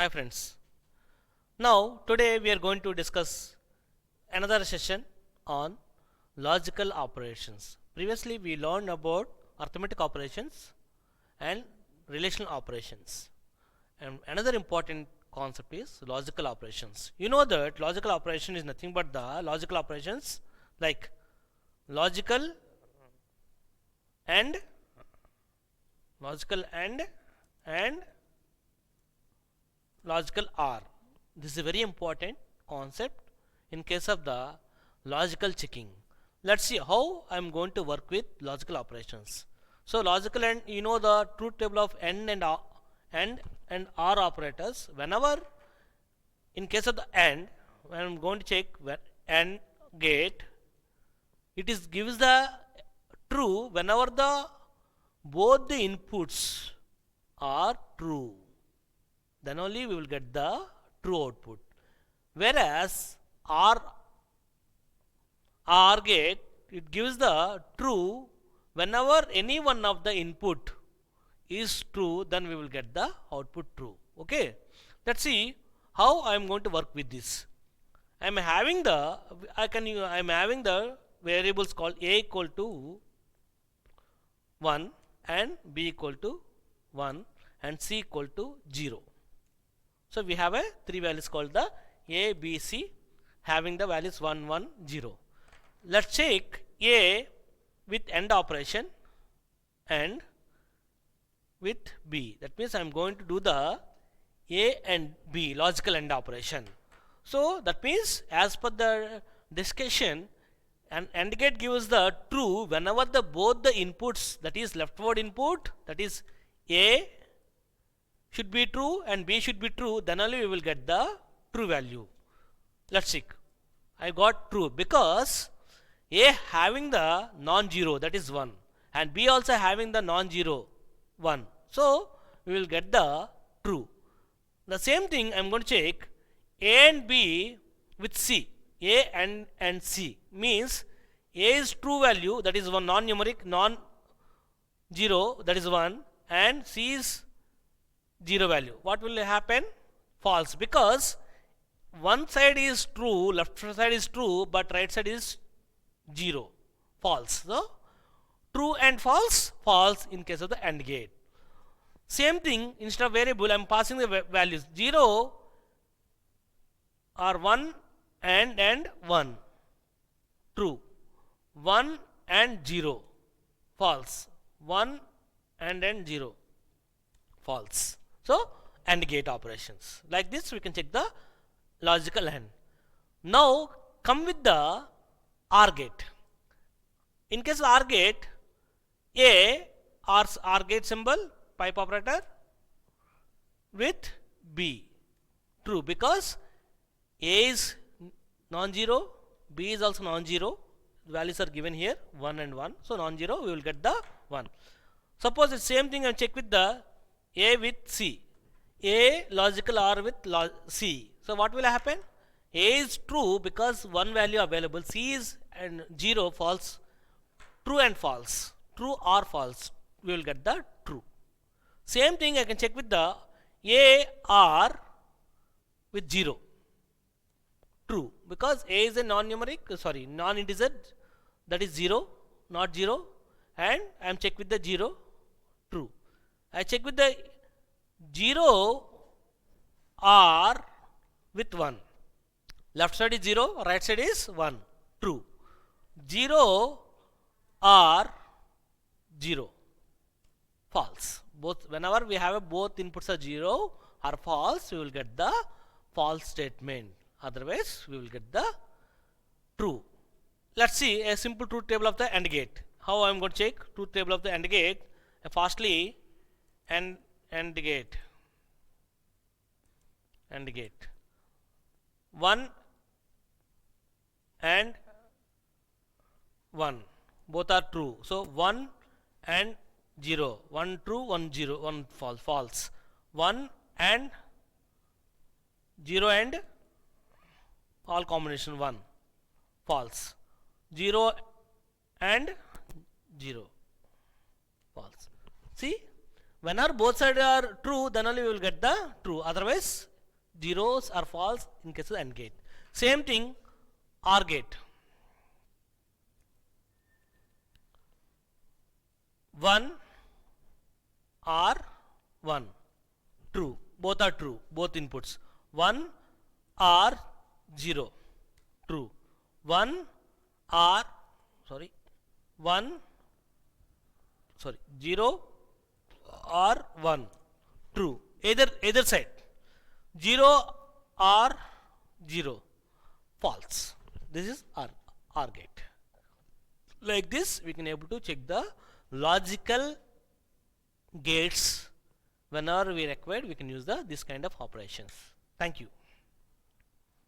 Hi friends. Now today we are going to discuss another session on logical operations. Previously we learned about arithmetic operations and relational operations. And another important concept is logical operations. You know that logical operation is nothing but the logical operations like logical and logical and logical OR. This is a very important concept in case of the logical checking. Let's see how I am going to work with logical operations. So logical and you know the truth table of and OR operators. Whenever in case of the AND, when I am going to check when AND gate, it is gives the true whenever the both the inputs are true, then only we will get the true output. Whereas OR gate, it gives the true whenever any one of the input is true, then we will get the output true. Okay, let's see how I am going to work with this. I am having the variables called a equal to 1 and b equal to 1 and c equal to 0. So we have a three values called the a, b, c having the values 1, 1, 0. Let's check a with AND operation and with b. That means I am going to do the a and b logical AND operation. So that means as per the discussion, an AND gate gives the true whenever the both the inputs, that is leftward input, that is a should be true and b should be true, then only we will get the true value. Let's see. I got true because a having the non-zero, that is 1, and b also having the non-zero 1. So we will get the true. The same thing I am going to check a and b with c. A and c means a is true value, that is one non-numeric, non-zero, that is 1, and c is 0 value. What will happen? False, because one side is true, left side is true, but right side is 0. False. So true and false, false in case of the AND gate. Same thing, instead of variable I am passing the values 0 or 1 and 1, true, 1 and 0, false, 1 and 0, false. So AND gate operations. Like this we can check the logical AND. Now come with the OR gate. In case of OR gate, A OR gate symbol, pipe operator with B, true, because A is non-zero, B is also non-zero. Values are given here 1 and 1. So non-zero we will get the 1. Suppose the same thing I check with the A with C. A logical OR with C. So what will happen? A is true because one value available. C is and 0 false. True and false. True or false. We will get the true. Same thing I can check with the A or with 0. True, because A is a non-numeric, non-integer, that is 0, not 0, and I am check with the 0, true. I check with the 0 or with 1. Left side is 0, right side is 1, true. 0 or 0, false. Both, whenever we have both inputs are 0 or false, we will get the false statement. Otherwise we will get the true. Let's see a simple truth table of the AND gate. How I am going to check truth table of the AND gate? Firstly, AND gate 1 and 1 both are true. So 1 and 0, 1 true, 1 0, 1 false, 1 and 0 and all combination 1, false, 0 and 0, false. See, whenever both sides are true, then only we will get the true. Otherwise zeros are false in case of AND gate. Same thing OR gate. 1 or 1, true, both are true, both inputs. 1 or 0, true. 1 or 0 or 1, true, either side. 0 or 0, false. This is OR gate. Like this we can able to check the logical gates. Whenever we require, we can use this kind of operations. Thank you.